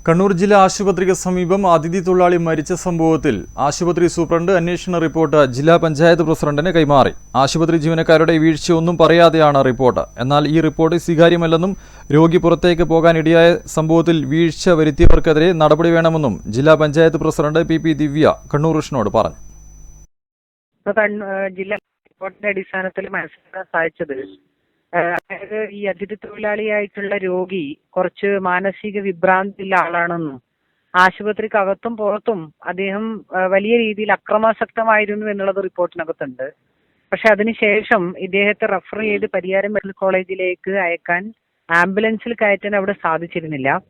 കണ്ണൂർ ജില്ലാ ആശുപത്രിക്ക് സമീപം അതിഥി തൊഴിലാളി മരിച്ച സംഭവത്തിൽ ആശുപത്രി സൂപ്രണ്ട് അന്വേഷണ റിപ്പോർട്ട് ജില്ലാ പഞ്ചായത്ത് പ്രസിഡന്റിന് കൈമാറി. ആശുപത്രി ജീവനക്കാരുടെ വീഴ്ചയൊന്നും പറയാതെയാണ് റിപ്പോർട്ട്. എന്നാൽ ഈ റിപ്പോർട്ട് സ്വീകാര്യമല്ലെന്നും രോഗി പുറത്തേക്ക് പോകാനിടയായ സംഭവത്തിൽ വീഴ്ച വരുത്തിയവർക്കെതിരെ നടപടി വേണമെന്നും ജില്ലാ പഞ്ചായത്ത് പ്രസിഡന്റ് പി ദിവ്യ കണ്ണൂർ വിഷ്ണുവോട് പറഞ്ഞു. ജില്ലാ റിപ്പോർട്ടിന്റെ അടിസ്ഥാനത്തിൽ മനസ്സിലാക്കാൻ സാധിച്ചത്, അതായത് ഈ അതിഥി തൊഴിലാളിയായിട്ടുള്ള രോഗി കുറച്ച് മാനസിക വിഭ്രാന്തിയുള്ള ആളാണെന്നും ആശുപത്രിക്കകത്തും പുറത്തും അദ്ദേഹം വലിയ രീതിയിൽ അക്രമാസക്തമായിരുന്നു എന്നുള്ളത് റിപ്പോർട്ടിനകത്തുണ്ട്. പക്ഷെ അതിനുശേഷം ഇദ്ദേഹത്തെ റെഫർ ചെയ്ത് പരിയാരം മെഡിക്കൽ കോളേജിലേക്ക് അയക്കാൻ ആംബുലൻസിൽ കയറ്റാൻ അവിടെ സാധിച്ചിരുന്നില്ല.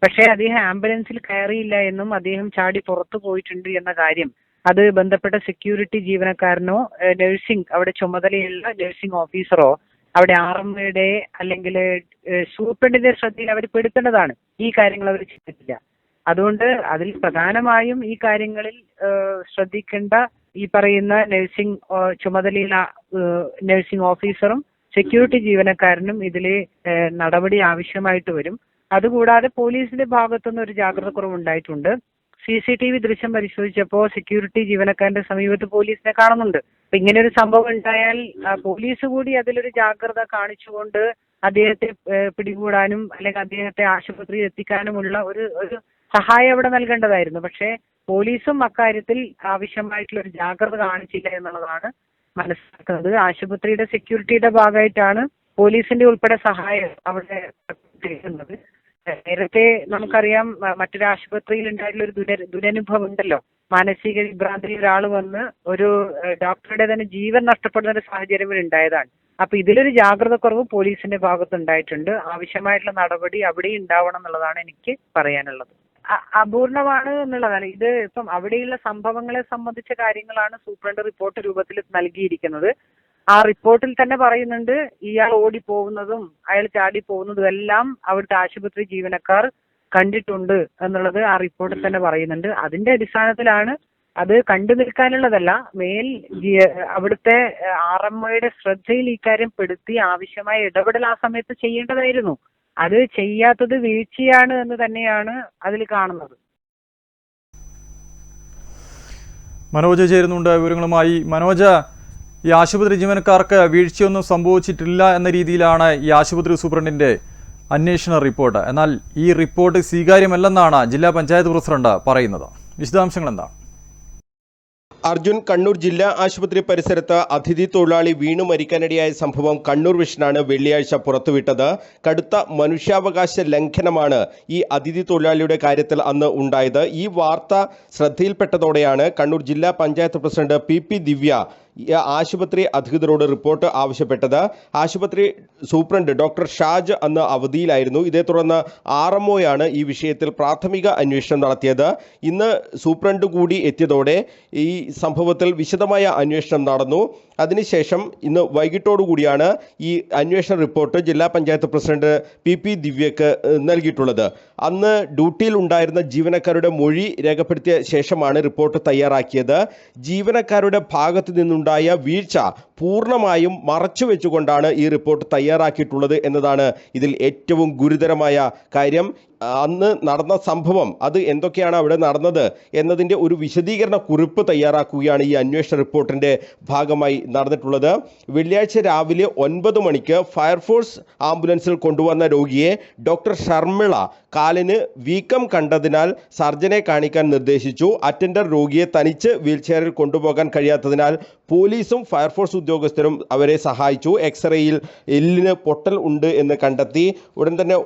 പക്ഷെ അദ്ദേഹം ആംബുലൻസിൽ കയറിയില്ല എന്നും അദ്ദേഹം ചാടി പുറത്തു പോയിട്ടുണ്ട് എന്ന കാര്യം അത് ബന്ധപ്പെട്ട സെക്യൂരിറ്റി ജീവനക്കാരനോ നഴ്സിംഗ് അവിടെ ചുമതലയുള്ള നഴ്സിംഗ് ഓഫീസറോ അവിടെ ആർഎംഒയുടെ അല്ലെങ്കിൽ സൂപ്രണ്ടിന്റെ ശ്രദ്ധയിൽ അവർ പെടുത്തേണ്ടതാണ്. ഈ കാര്യങ്ങൾ അവർ ചെയ്തിട്ടില്ല. അതുകൊണ്ട് അതിൽ പ്രധാനമായും ഈ കാര്യങ്ങളിൽ ശ്രദ്ധിക്കേണ്ട ഈ പറയുന്ന നഴ്സിംഗ് ചുമതലയുള്ള നഴ്സിംഗ് ഓഫീസറും സെക്യൂരിറ്റി ജീവനക്കാരനും ഇതിൽ നടപടി ആവശ്യമായിട്ട് വരും. അതുകൂടാതെ പോലീസിന്റെ ഭാഗത്തുനിന്ന് ഒരു ജാഗ്രത കുറവുണ്ടായിട്ടുണ്ട്. CCTV ദൃശ്യം പരിശോധിച്ചപ്പോൾ സെക്യൂരിറ്റി ജീവനക്കാരന്റെ സമീപത്ത് പോലീസിനെ കാണുന്നുണ്ട്. അപ്പൊ ഇങ്ങനെ ഒരു സംഭവം ഉണ്ടായാൽ പോലീസ് കൂടി അതിലൊരു ജാഗ്രത കാണിച്ചുകൊണ്ട് അദ്ദേഹത്തെ പിടികൂടാനും അല്ലെങ്കിൽ അദ്ദേഹത്തെ ആശുപത്രിയിൽ എത്തിക്കാനുമുള്ള ഒരു സഹായം അവിടെ നൽകേണ്ടതായിരുന്നു. പക്ഷേ പോലീസും അക്കാര്യത്തിൽ ആവശ്യമായിട്ടുള്ള ഒരു ജാഗ്രത കാണിച്ചില്ല എന്നുള്ളതാണ് മനസ്സിലാക്കുന്നത്. ആശുപത്രിയുടെ സെക്യൂരിറ്റിയുടെ ഭാഗമായിട്ടാണ് പോലീസിന്റെ ഉൾപ്പെടെ സഹായം അവിടെ ചെയ്യുന്നത്. നേരത്തെ നമുക്കറിയാം, മറ്റൊരു ആശുപത്രിയിൽ ഉണ്ടായിട്ടുള്ള ഒരു ദുരനുഭവം ഉണ്ടല്ലോ. മാനസിക വിഭ്രാന്തിയിൽ ഒരാൾ വന്ന് ഒരു ഡോക്ടറുടെ തന്നെ ജീവൻ നഷ്ടപ്പെടുന്ന ഒരു സാഹചര്യം ഉണ്ടായതാണ്. അപ്പൊ ഇതിലൊരു ജാഗ്രത കുറവ് പോലീസിന്റെ ഭാഗത്ത് ഉണ്ടായിട്ടുണ്ട്. ആവശ്യമായിട്ടുള്ള നടപടി അവിടെ ഉണ്ടാവണം എന്നുള്ളതാണ് എനിക്ക് പറയാനുള്ളത്. അപൂർണമാണ് എന്നുള്ളതാണ്. ഇത് ഇപ്പം അവിടെയുള്ള സംഭവങ്ങളെ സംബന്ധിച്ച കാര്യങ്ങളാണ് സൂപ്രണ്ട് റിപ്പോർട്ട് രൂപത്തിൽ നൽകിയിരിക്കുന്നത്. ആ റിപ്പോർട്ടിൽ തന്നെ പറയുന്നുണ്ട്, ഇയാൾ ഓടി പോകുന്നതും അയാൾ ചാടി പോകുന്നതും എല്ലാം അവിടുത്തെ ആശുപത്രി ജീവനക്കാർ കണ്ടിട്ടുണ്ട് എന്നുള്ളത് ആ റിപ്പോർട്ടിൽ തന്നെ പറയുന്നുണ്ട്. അതിന്റെ അടിസ്ഥാനത്തിലാണ്, അത് കണ്ടു നിൽക്കാനുള്ളതല്ല, അവിടുത്തെ ആർഎംഒയുടെ ശ്രദ്ധയിൽ ഇക്കാര്യം പെടുത്തി ആവശ്യമായ ഇടപെടൽ ആ സമയത്ത് ചെയ്യേണ്ടതായിരുന്നു. അത് ചെയ്യാത്തത് വീഴ്ചയാണ് എന്ന് തന്നെയാണ് അതിൽ കാണുന്നത്. മനോജ് ചേരുന്നുണ്ട് വിവരങ്ങളുമായി. മനോജ്, ഈ ആശുപത്രി ജീവനക്കാർക്ക് വീഴ്ചയൊന്നും സംഭവിച്ചിട്ടില്ല എന്ന രീതിയിലാണ് ഈ ആശുപത്രി സൂപ്രണ്ടിന്റെ അന്വേഷണ റിപ്പോർട്ട്. എന്നാൽ ഈ റിപ്പോർട്ട് സ്വീകാര്യമല്ലെന്നാണ് ജില്ലാ പഞ്ചായത്ത് പ്രസിഡന്റ് പറയുന്നത്. വിശദാംശങ്ങൾ എന്താണ്? അർജുൻ, കണ്ണൂർ ജില്ലാ ആശുപത്രി പരിസരത്ത് അതിഥി തൊഴിലാളി വീണു മരിക്കാനിടയായ സംഭവം കണ്ണൂർ വിഷനാണ് വെള്ളിയാഴ്ച പുറത്തുവിട്ടത്. കടുത്ത മനുഷ്യാവകാശ ലംഘനമാണ് ഈ അതിഥി തൊഴിലാളിയുടെ കാര്യത്തിൽ അന്ന് ഉണ്ടായത്. ഈ വാർത്ത ശ്രദ്ധയിൽപ്പെട്ടതോടെയാണ് കണ്ണൂർ ജില്ലാ പഞ്ചായത്ത് പ്രസിഡന്റ് പി ദിവ്യ ആശുപത്രി അധികൃതരോട് റിപ്പോർട്ട് ആവശ്യപ്പെട്ടത്. ആശുപത്രി സൂപ്രണ്ട് ഡോക്ടർ ഷാജ് അന്ന് അവധിയിലായിരുന്നു. ഇതേ തുടർന്ന് ആർഎംഒയാണ് ഈ വിഷയത്തിൽ പ്രാഥമിക അന്വേഷണം നടത്തിയത്. ഇന്ന് സൂപ്രണ്ട് കൂടി എത്തിയതോടെ ഈ സംഭവത്തിൽ വിശദമായ അന്വേഷണം നടന്നു. അതിനുശേഷം ഇന്ന് വൈകിട്ടോടുകൂടിയാണ് ഈ അന്വേഷണ റിപ്പോർട്ട് ജില്ലാ പഞ്ചായത്ത് പ്രസിഡന്റ് പി ദിവ്യക്ക് നൽകിയിട്ടുള്ളത്. അന്ന് ഡ്യൂട്ടിയിൽ ഉണ്ടായിരുന്ന ജീവനക്കാരുടെ മൊഴി രേഖപ്പെടുത്തിയ ശേഷമാണ് റിപ്പോർട്ട് തയ്യാറാക്കിയത്. ജീവനക്കാരുടെ ഭാഗത്തു നിന്നുണ്ടായ വീഴ്ച പൂർണ്ണമായും മറച്ചുവെച്ചുകൊണ്ടാണ് ഈ റിപ്പോർട്ട് തയ്യാറാക്കിയിട്ടുള്ളത് എന്നതാണ് ഇതിൽ ഏറ്റവും ഗുരുതരമായ കാര്യം. അന്ന് നടന്ന സംഭവം, അത് എന്തൊക്കെയാണ് അവിടെ നടന്നത് എന്നതിൻ്റെ ഒരു വിശദീകരണ കുറിപ്പ് തയ്യാറാക്കുകയാണ് ഈ അന്വേഷണ റിപ്പോർട്ടിൻ്റെ ഭാഗമായി നടന്നിട്ടുള്ളത്. വെള്ളിയാഴ്ച രാവിലെ 9 മണിക്ക് ഫയർഫോഴ്സ് ആംബുലൻസിൽ കൊണ്ടുവന്ന രോഗിയെ ഡോക്ടർ ഷർമിള കാലിന് വീക്കം കണ്ടതിനാൽ സർജനെ കാണിക്കാൻ നിർദ്ദേശിച്ചു. അറ്റൻഡർ രോഗിയെ തനിച്ച് വീൽചെയറിൽ കൊണ്ടുപോകാൻ കഴിയാത്തതിനാൽ പോലീസും ഫയർഫോഴ്സ് ഉദ്യോഗസ്ഥരും അവരെ സഹായിച്ചു. എക്സ്റേയിൽ എല്ലിന് പൊട്ടൽ ഉണ്ട് എന്ന് കണ്ടെത്തി. ഉടൻ തന്നെ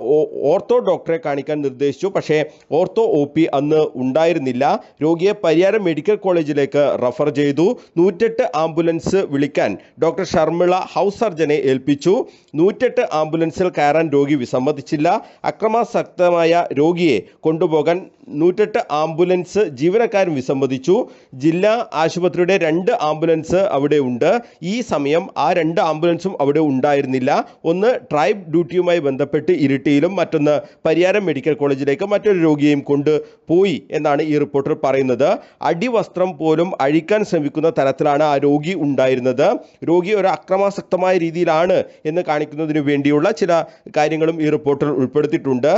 ഓർത്തോ ഡോക്ടറെ കാണിക്കാൻ നിർദ്ദേശിച്ചു. പക്ഷേ ഓർത്തോ OP അന്ന് ഉണ്ടായിരുന്നില്ല. രോഗിയെ പരിയാരം മെഡിക്കൽ കോളേജിലേക്ക് റഫർ ചെയ്തു. 108 ആംബുലൻസ് വിളിക്കാൻ ഡോക്ടർ ഷർമിള ഹൗസ് സർജനെ ഏൽപ്പിച്ചു. 108 ആംബുലൻസിൽ കയറാൻ രോഗി വിസമ്മതിച്ചില്ല. അക്രമാസക്തമായ രോഗിയെ കൊണ്ടുപോകാൻ 108 ആംബുലൻസ് ജീവനക്കാരും വിസമ്മതിച്ചു. ജില്ലാ ആശുപത്രിയുടെ 2 ആംബുലൻസ് അവിടെ ഉണ്ട്. ഈ സമയം ആ 2 ആംബുലൻസും അവിടെ ഉണ്ടായിരുന്നില്ല. ഒന്ന് ട്രൈബ് ഡ്യൂട്ടിയുമായി ബന്ധപ്പെട്ട് ഇരിട്ടിയിലും മറ്റൊന്ന് പരിയാരം മെഡിക്കൽ കോളേജിലേക്ക് മറ്റൊരു രോഗിയെയും കൊണ്ടുപോയി എന്നാണ് ഈ റിപ്പോർട്ടിൽ പറയുന്നത്. അടിവസ്ത്രം പോലും അഴിക്കാൻ ശ്രമിക്കുന്ന തരത്തിലാണ് ആ രോഗി ഉണ്ടായിരുന്നത്. രോഗി ഒരു അക്രമാസക്തമായ രീതിയിലാണ് എന്ന് കാണിക്കുന്നതിന് വേണ്ടിയുള്ള ചില കാര്യങ്ങളും ഈ റിപ്പോർട്ടിൽ ഉൾപ്പെടുത്തിയിട്ടുണ്ട്.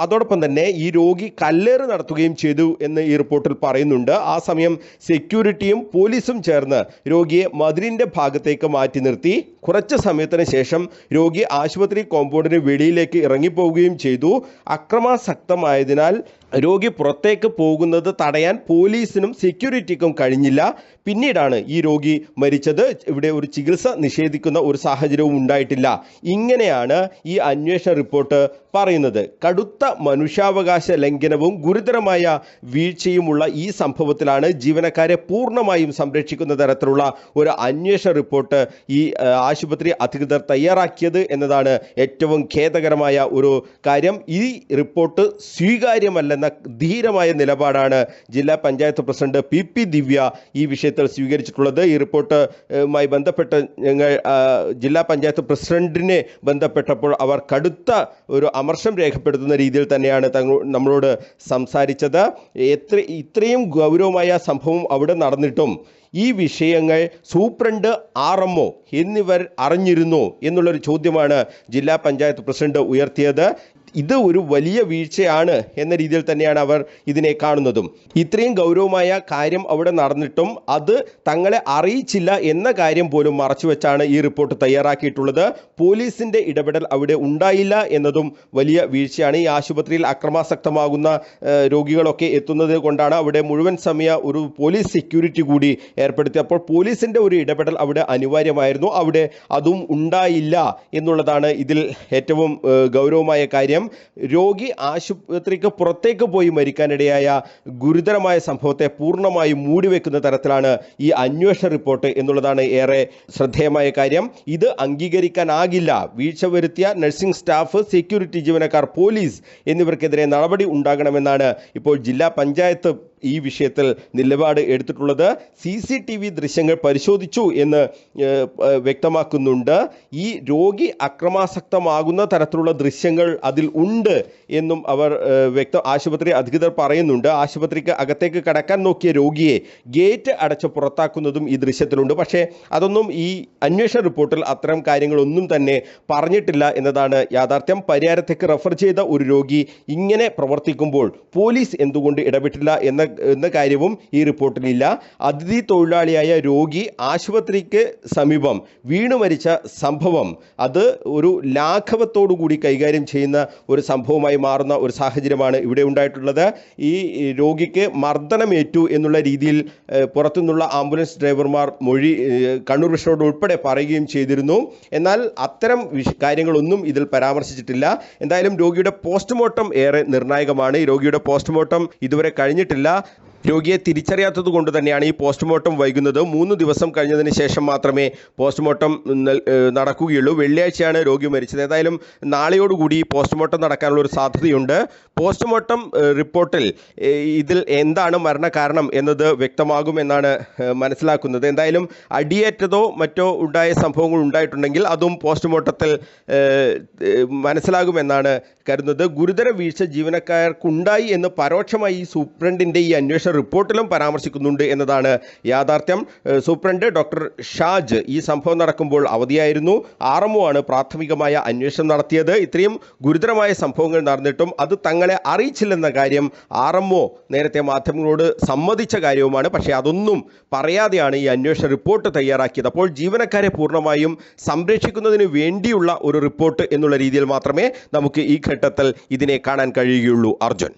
അതോടൊപ്പം തന്നെ ഈ രോഗി കല്ലേറ് നടത്തുകയും ചെയ്തു എന്ന് ഈ റിപ്പോർട്ടിൽ പറയുന്നുണ്ട്. ആ സമയം സെക്യൂരിറ്റിയും പോലീസും ചേർന്ന് രോഗിയെ മതിലിൻ്റെ ഭാഗത്തേക്ക് മാറ്റി നിർത്തി. കുറച്ച് സമയത്തിന് ശേഷം രോഗി ആശുപത്രി കോമ്പൗണ്ടിന് വെളിയിലേക്ക് ഇറങ്ങിപ്പോവുകയും ചെയ്തു. അക്രമാസക്തമായതിനാൽ രോഗി പുറത്തേക്ക് പോകുന്നത് തടയാൻ പോലീസിനും സെക്യൂരിറ്റിക്കും കഴിഞ്ഞില്ല. പിന്നീടാണ് ഈ രോഗി മരിച്ചത്. ഇവിടെ ഒരു ചികിത്സ നിഷേധിക്കുന്ന ഒരു സാഹചര്യവും ഉണ്ടായിട്ടില്ല. ഇങ്ങനെയാണ് ഈ അന്വേഷണ റിപ്പോർട്ട് പറയുന്നത്. കടുത്ത മനുഷ്യാവകാശ ലംഘനവും ഗുരുതരമായ വീഴ്ചയുമുള്ള ഈ സംഭവത്തിലാണ് ജീവനക്കാരെ പൂർണ്ണമായും സംരക്ഷിക്കുന്ന തരത്തിലുള്ള ഒരു അന്വേഷണ റിപ്പോർട്ട് ഈ ആശുപത്രി അധികൃതർ തയ്യാറാക്കിയത് എന്നതാണ് ഏറ്റവും ഖേദകരമായ ഒരു കാര്യം. ഈ റിപ്പോർട്ട് സ്വീകാര്യമല്ലെന്ന ധീരമായ നിലപാടാണ് ജില്ലാ പഞ്ചായത്ത് പ്രസിഡന്റ് പി ദിവ്യ ഈ വിഷയത്തിൽ സ്വീകരിച്ചിട്ടുള്ളത്. ഈ റിപ്പോർട്ടുമായി ബന്ധപ്പെട്ട് ഞങ്ങൾ ജില്ലാ പഞ്ചായത്ത് പ്രസിഡന്റിനെ ബന്ധപ്പെട്ടപ്പോൾ അവർ കടുത്ത ഒരു അമർഷം രേഖപ്പെടുത്തുന്ന രീതിയിൽ തന്നെയാണ് നമ്മളോട് സംസാരിച്ചത്. ഇത്രയും ഗൗരവമായ സംഭവം അവിടെ നടന്നിട്ടും ഈ വിഷയങ്ങൾ സൂപ്രണ്ട് RMO എന്നിവർ അറിഞ്ഞിരുന്നോ എന്നുള്ളൊരു ചോദ്യമാണ് ജില്ലാ പഞ്ചായത്ത് പ്രസിഡന്റ് ഉയർത്തിയത്. ഇത് ഒരു വലിയ വീഴ്ചയാണ് എന്ന രീതിയിൽ തന്നെയാണ് അവർ ഇതിനെ കാണുന്നതും. ഇത്രയും ഗൗരവമായ കാര്യം അവിടെ നടന്നിട്ടും അത് തങ്ങളെ അറിയിച്ചില്ല എന്ന കാര്യം പോലും മറച്ചുവെച്ചാണ് ഈ റിപ്പോർട്ട് തയ്യാറാക്കിയിട്ടുള്ളത്. പോലീസിൻ്റെ ഇടപെടൽ അവിടെ ഉണ്ടായില്ല എന്നതും വലിയ വീഴ്ചയാണ്. ഈ ആശുപത്രിയിൽ അക്രമാസക്തമാകുന്ന രോഗികളൊക്കെ എത്തുന്നത് കൊണ്ടാണ് അവിടെ മുഴുവൻ സമയ ഒരു പോലീസ് സെക്യൂരിറ്റി കൂടി ഏർപ്പെടുത്തി. അപ്പോൾ പോലീസിൻ്റെ ഒരു ഇടപെടൽ അവിടെ അനിവാര്യമായിരുന്നു. അവിടെ അതും ഉണ്ടായില്ല എന്നുള്ളതാണ് ഇതിൽ ഏറ്റവും ഗൗരവമായ കാര്യം. രോഗി ആശുപത്രിക്ക് പുറത്തേക്ക് പോയി മരിക്കാനിടയായ ഗുരുതരമായ സംഭവത്തെ പൂർണ്ണമായും മൂടിവെക്കുന്ന തരത്തിലാണ് ഈ അന്വേഷണ റിപ്പോർട്ട് എന്നുള്ളതാണ് ഏറെ ശ്രദ്ധേയമായ കാര്യം. ഇത് അംഗീകരിക്കാനാകില്ല. വീഴ്ച വരുത്തിയ നഴ്സിംഗ് സ്റ്റാഫ്, സെക്യൂരിറ്റി ജീവനക്കാർ, പോലീസ് എന്നിവർക്കെതിരെ നടപടി ഉണ്ടാകണമെന്നാണ് ഇപ്പോൾ ജില്ലാ പഞ്ചായത്ത് ഈ വിഷയത്തിൽ നിലപാട് എടുത്തിട്ടുള്ളത്. CCTV ദൃശ്യങ്ങൾ പരിശോധിച്ചു എന്ന് വ്യക്തമാക്കുന്നുണ്ട്. ഈ രോഗി അക്രമാസക്തമാകുന്ന തരത്തിലുള്ള ദൃശ്യങ്ങൾ അതിൽ ഉണ്ട് എന്നും അവർ ആശുപത്രി അധികൃതർ പറയുന്നുണ്ട്. ആശുപത്രിക്ക് അകത്തേക്ക് കടക്കാൻ നോക്കിയ രോഗിയെ ഗേറ്റ് അടച്ച് പുറത്താക്കുന്നതും ഈ ദൃശ്യത്തിലുണ്ട്. പക്ഷേ അതൊന്നും ഈ അന്വേഷണ റിപ്പോർട്ടിൽ അത്തരം കാര്യങ്ങളൊന്നും തന്നെ പറഞ്ഞിട്ടില്ല എന്നതാണ് യാഥാർത്ഥ്യം. പരിയാരത്തേക്ക് റെഫർ ചെയ്ത ഒരു രോഗി ഇങ്ങനെ പ്രവർത്തിക്കുമ്പോൾ പോലീസ് എന്തുകൊണ്ട് ഇടപെട്ടില്ല എന്ന കാര്യവും ഈ റിപ്പോർട്ടിലില്ല. അതിഥി തൊഴിലാളിയായ രോഗി ആശുപത്രിക്ക് സമീപം വീണു മരിച്ച സംഭവം അത് ഒരു ലാഘവത്തോടു കൂടി കൈകാര്യം ചെയ്യുന്ന ഒരു സംഭവമായി മാറുന്ന ഒരു സാഹചര്യമാണ് ഇവിടെ ഉണ്ടായിട്ടുള്ളത്. ഈ രോഗിക്ക് മർദ്ദനമേറ്റു എന്നുള്ള രീതിയിൽ പുറത്തുനിന്നുള്ള ആംബുലൻസ് ഡ്രൈവർമാർ മൊഴി കണ്ണൂർ വിഷനോട് ഉൾപ്പെടെ പറയുകയും ചെയ്തിരുന്നു. എന്നാൽ അത്തരം കാര്യങ്ങളൊന്നും ഇതിൽ പരാമർശിച്ചിട്ടില്ല. എന്തായാലും രോഗിയുടെ പോസ്റ്റ്മോർട്ടം ഏറെ നിർണായകമാണ്. ഈ രോഗിയുടെ പോസ്റ്റ്മോർട്ടം ഇതുവരെ കഴിഞ്ഞിട്ടില്ല. രോഗിയെ തിരിച്ചറിയാത്തത് കൊണ്ട് തന്നെയാണ് ഈ പോസ്റ്റ്മോർട്ടം വൈകുന്നത്. 3 ദിവസം കഴിഞ്ഞതിന് ശേഷം മാത്രമേ പോസ്റ്റ്മോർട്ടം നടക്കുകയുള്ളൂ. വെള്ളിയാഴ്ചയാണ് രോഗി മരിച്ചത്. ഏതായാലും നാളെയോടുകൂടി പോസ്റ്റ്മോർട്ടം നടക്കാനുള്ള ഒരു സാധ്യതയുണ്ട്. പോസ്റ്റ്മോർട്ടം റിപ്പോർട്ടിൽ ഇതിൽ എന്താണ് മരണകാരണം എന്നത് വ്യക്തമാകുമെന്നാണ് മനസ്സിലാക്കുന്നത്. എന്തായാലും അടിയേറ്റതോ മറ്റോ ഉണ്ടായ സംഭവങ്ങൾ ഉണ്ടായിട്ടുണ്ടെങ്കിൽ അതും പോസ്റ്റ്മോർട്ടത്തിൽ മനസ്സിലാകുമെന്നാണ് കരുതുന്നത്. ഗുരുതര വീഴ്ച ജീവനക്കാർക്കുണ്ടായി എന്ന് പരോക്ഷമായി ഈ സൂപ്രണ്ടിൻ്റെ ഈ അന്വേഷണ റിപ്പോർട്ടിലും പരാമർശിക്കുന്നുണ്ട് എന്നതാണ് യാഥാർത്ഥ്യം. സൂപ്രണ്ട് ഡോക്ടർ ഷാജ് ഈ സംഭവം നടക്കുമ്പോൾ അവധിയായിരുന്നു. RMO ആണ് പ്രാഥമികമായ അന്വേഷണം നടത്തിയത്. ഇത്രയും ഗുരുതരമായ സംഭവങ്ങൾ നടന്നിട്ടും അത് തങ്ങളെ അറിയിച്ചില്ലെന്ന കാര്യം RMO നേരത്തെ മാധ്യമങ്ങളോട് സമ്മതിച്ച കാര്യവുമാണ്. പക്ഷേ അതൊന്നും പറയാതെയാണ് ഈ അന്വേഷണ റിപ്പോർട്ട് തയ്യാറാക്കിയത്. അപ്പോൾ ജീവനക്കാരെ പൂർണ്ണമായും സംരക്ഷിക്കുന്നതിന് വേണ്ടിയുള്ള ഒരു റിപ്പോർട്ട് എന്നുള്ള രീതിയിൽ മാത്രമേ നമുക്ക് ഈ ഘട്ടത്തിൽ ഇതിനെ കാണാൻ കഴിയുകയുള്ളൂ. അർജുൻ.